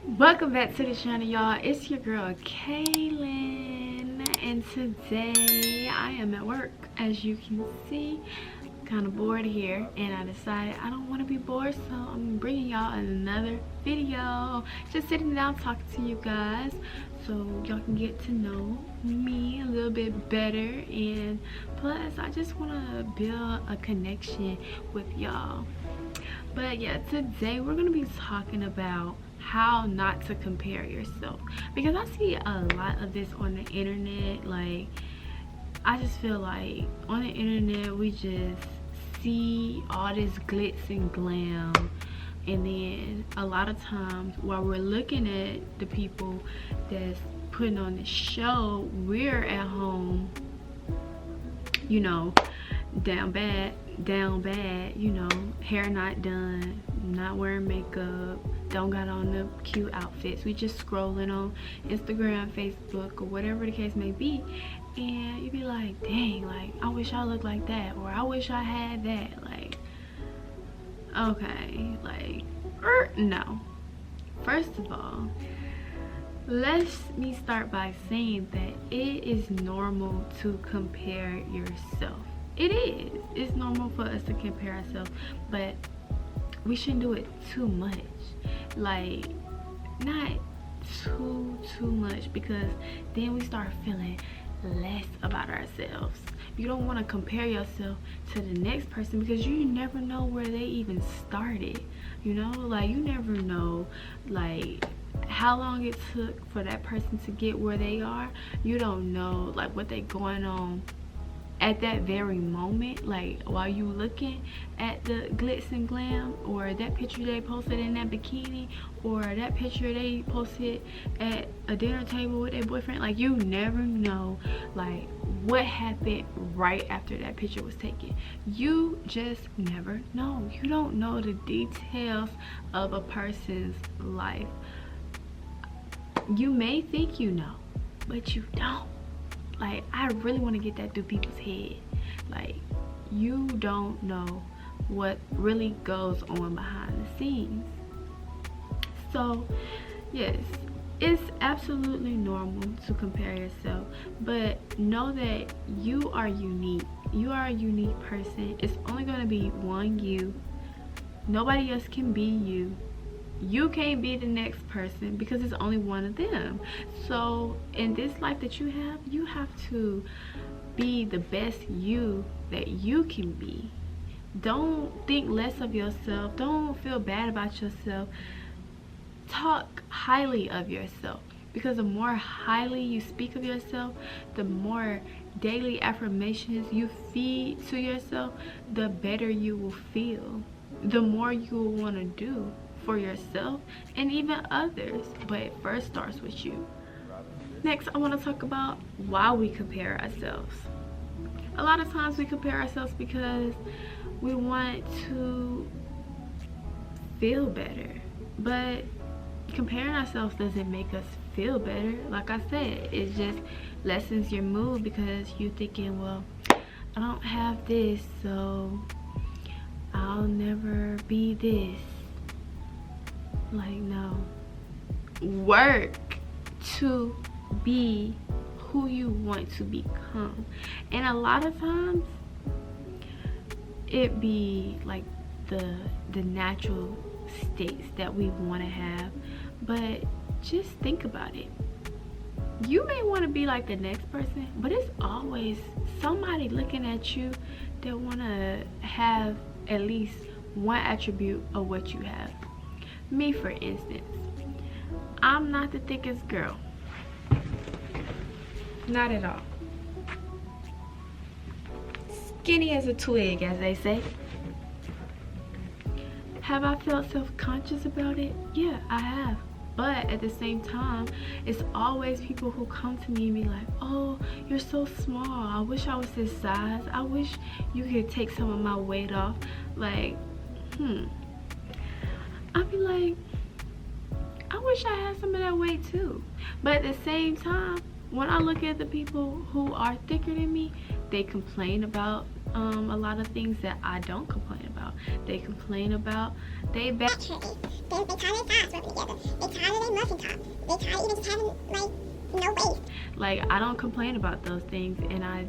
Welcome back to the channel, y'all. It's your girl Kaylin, and today I am at work. As you can see, kind of bored here, and I decided I don't want to be bored, so I'm bringing y'all another video. Just sitting down talking to you guys so y'all can get to know me a little bit better, and plus I just want to build a connection with y'all. But yeah, today we're gonna be talking about how not to compare yourself, because I see a lot of this on the internet. Like, I just feel like on the internet we just see all this glitz and glam, and then a lot of times while we're looking at the people that's putting on the show, we're at home, you know, down bad, you know, hair not done, not wearing makeup, don't got on the cute outfits. We just scrolling on Instagram, Facebook, or whatever the case may be, and you be like, dang, like I wish I looked like that, or I wish I had that. Like, okay, like, no. First of all, let me start by saying that it is normal to compare yourself. It is. It's normal for us to compare ourselves, but we shouldn't do it too much. Like, not too much, because then we start feeling less about ourselves. You don't want to compare yourself to the next person, because you never know where they even started. You know, like, you never know, like, how long it took for that person to get where they are. You don't know, like, what they going on at that very moment, like while you looking at the glitz and glam, or that picture they posted in that bikini, or that picture they posted at a dinner table with their boyfriend. Like, you never know, like, what happened right after that picture was taken. You just never know. You don't know the details of a person's life. You may think you know, but you don't. Like, I really want to get that through people's head. Like, you don't know what really goes on behind the scenes. So yes, it's absolutely normal to compare yourself, but know that you are unique. You are a unique person. It's only going to be one you. Nobody else can be you. You can't be the next person, because it's only one of them. So in this life that you have to be the best you that you can be. Don't think less of yourself. Don't feel bad about yourself. Talk highly of yourself, because the more highly you speak of yourself, the more daily affirmations you feed to yourself, the better you will feel, the more you will want to do for yourself and even others. But it first starts with you. Next, I want to talk about why we compare ourselves. A lot of times we compare ourselves because we want to feel better, but comparing ourselves doesn't make us feel better. Like I said, it just lessens your mood, because you're thinking, well, I don't have this, so I'll never be this. Like, no. Work to be who you want to become. And a lot of times it be like the natural states that we want to have, but just think about it. You may want to be like the next person, but it's always somebody looking at you that want to have at least one attribute of what you have. Me, for instance, I'm not the thickest girl. Not at all. Skinny as a twig, as they say. Have I felt self-conscious about it? Yeah, I have. But at the same time, it's always people who come to me and be like, oh, you're so small. I wish I was this size. I wish you could take some of my weight off. Like, I'd be like, I wish I had some of that weight too. But at the same time, when I look at the people who are thicker than me, they complain about a lot of things that I don't complain about. They complain about they back. They tired of their thighs rubbing together. They tired of their muffin top. They tired even just having like no waist. Like, I don't complain about those things, and I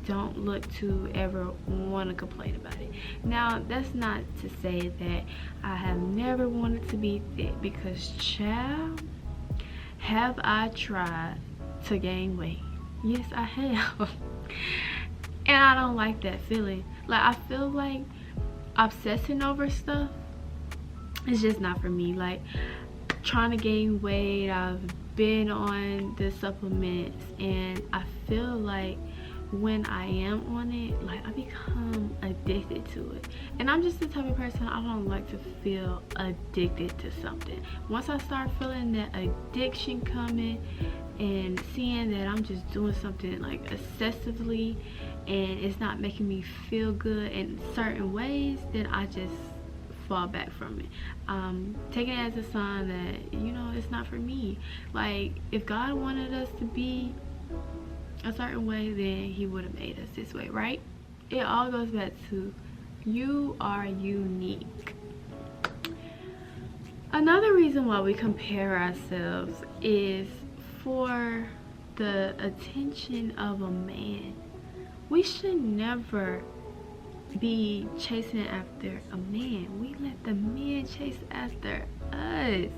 don't look to ever want to complain about it. Now, that's not to say that I have never wanted to be thick, because child, have I tried to gain weight? Yes, I have. And I don't like that feeling. Like, I feel like obsessing over stuff is just not for me. Like, trying to gain weight, I've been on the supplements, and I feel like when I am on it, like, I become addicted to it. And I'm just the type of person, I don't like to feel addicted to something. Once I start feeling that addiction coming and seeing that I'm just doing something like excessively and it's not making me feel good in certain ways, then I just fall back from it. Taking it as a sign that, you know, it's not for me. Like, if God wanted us to be a certain way, then he would have made us this way, right? It all goes back to you are unique. Another reason why we compare ourselves is for the attention of a man. We should never be chasing after a man. We let the man chase after us.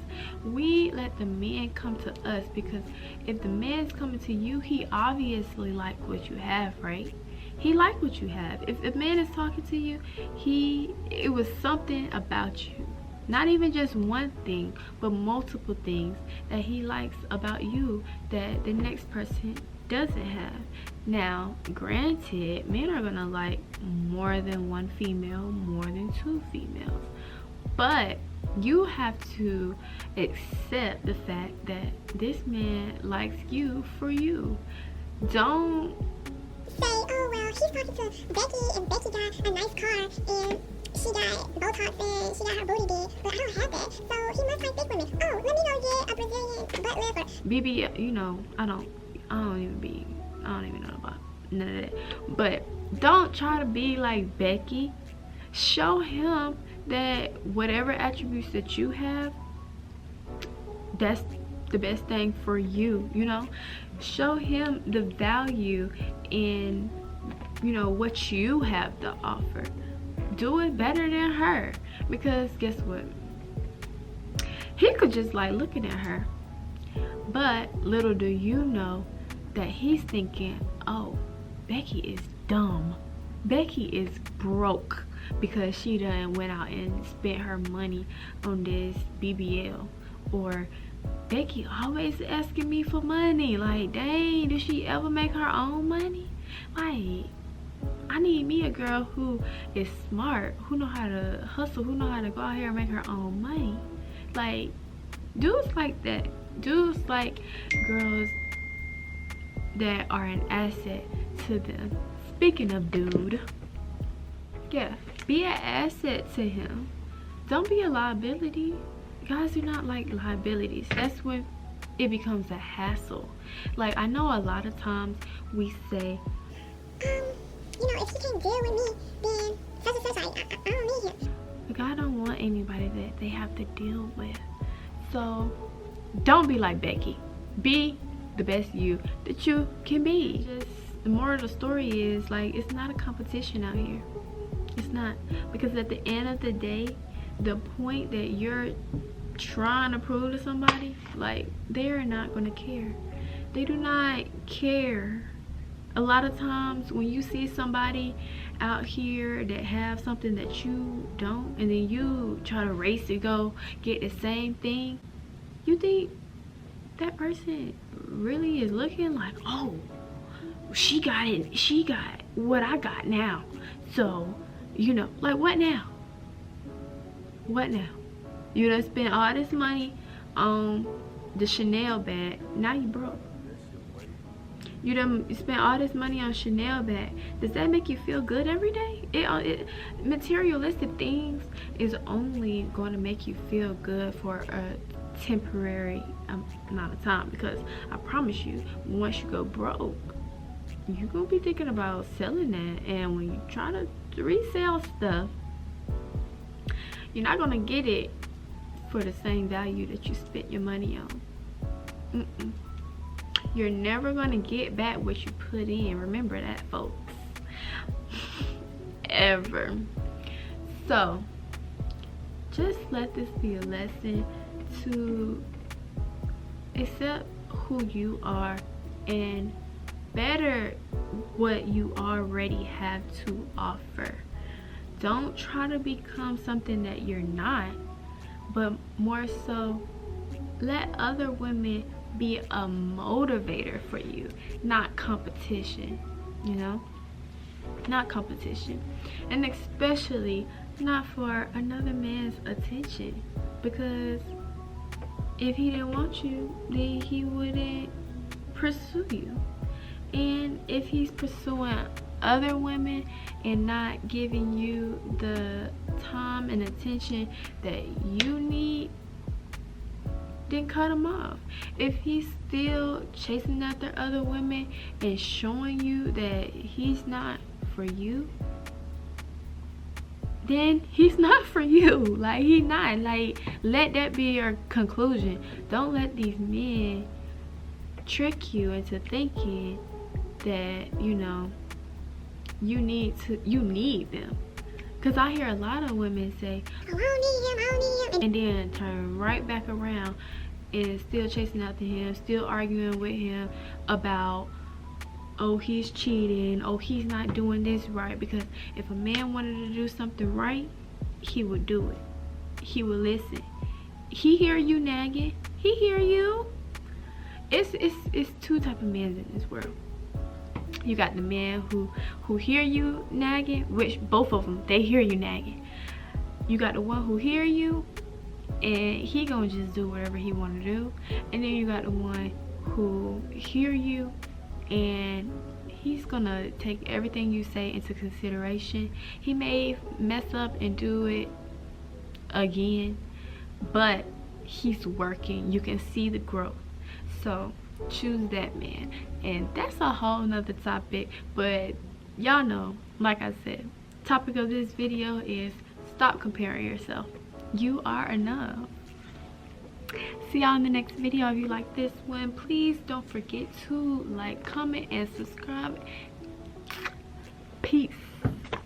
We let the man come to us, because if the man's coming to you, he obviously like what you have, right? He like what you have. If a man is talking to you, it was something about you. Not even just one thing, but multiple things that he likes about you that the next person doesn't have. Now, granted, men are gonna like more than one female, more than two females, but you have to accept the fact that this man likes you for you. Don't say, oh well, he's talking to Becky and Becky got a nice car and she got Botox and she got her booty big, but I don't have that, so he must like big women. Oh, let me go get a Brazilian butt lift. BB, you know, I don't even know about none of that. But don't try to be like Becky. Show him that whatever attributes that you have, that's the best thing for you, you know. Show him the value in, you know, what you have to offer. Do it better than her, because guess what, he could just like looking at her, but little do you know that he's thinking, oh, Becky is dumb, Becky is broke, because she done went out and spent her money on this BBL, or Becky always asking me for money. Like, dang, did she ever make her own money? Like, I need me a girl who is smart, who know how to hustle, who know how to go out here and make her own money. Like, dudes like that. Dudes like girls that are an asset to them. Speaking of dude, yeah, be an asset to him. Don't be a liability. Guys do not like liabilities. That's when it becomes a hassle. Like, I know a lot of times we say, you know, if he can't deal with me, then such and such, I don't need him. But God don't want anybody that they have to deal with. So don't be like Becky. Be the best you that you can be. Just the moral of the story is, like, it's not a competition out here. It's not. Because at the end of the day, the point that you're trying to prove to somebody, like, they're not going to care. They do not care. A lot of times when you see somebody out here that have something that you don't, and then you try to race to go get the same thing, you think that person really is looking like, oh, she got it, she got what I got now, so, you know, like, what now? What now? You done spent all this money on the Chanel bag, now you broke. You done spent all this money on Chanel bag. Does that make you feel good every day? Materialistic things is only going to make you feel good for a temporary amount of time, because I promise you, once you go broke, you're gonna be thinking about selling that. And when you try to resell stuff, you're not gonna get it for the same value that you spent your money on. You're never gonna get back what you put in. Remember that, folks. Ever. So just let this be a lesson to accept who you are and better what you already have to offer. Don't try to become something that you're not, but more so let other women be a motivator for you, not competition, you know? Not competition. And especially not for another man's attention, because if he didn't want you, then he wouldn't pursue you. And if he's pursuing other women and not giving you the time and attention that you need, then cut him off. If he's still chasing after other women and showing you that he's not for you, then he's not for you. Like, he's not. Like, let that be your conclusion. Don't let these men trick you into thinking that, you know, you need them. Because I hear a lot of women say, oh, I don't need him, and then turn right back around and still chasing after him, still arguing with him about, oh, he's cheating, oh, he's not doing this right. Because if a man wanted to do something right, he would do it. He would listen. He hear you nagging. He hear you. It's two type of men in this world. You got the man who hear you nagging, which both of them, they hear you nagging. You got the one who hear you and he gonna just do whatever he want to do. And then you got the one who hear you and he's gonna take everything you say into consideration. He may mess up and do it again, but he's working. You can see the growth. So choose that man. And that's a whole nother topic, but y'all know, like I said, topic of this video is stop comparing yourself. You are enough. See y'all in the next video. If you like this one, please don't forget to like, comment, and subscribe. Peace.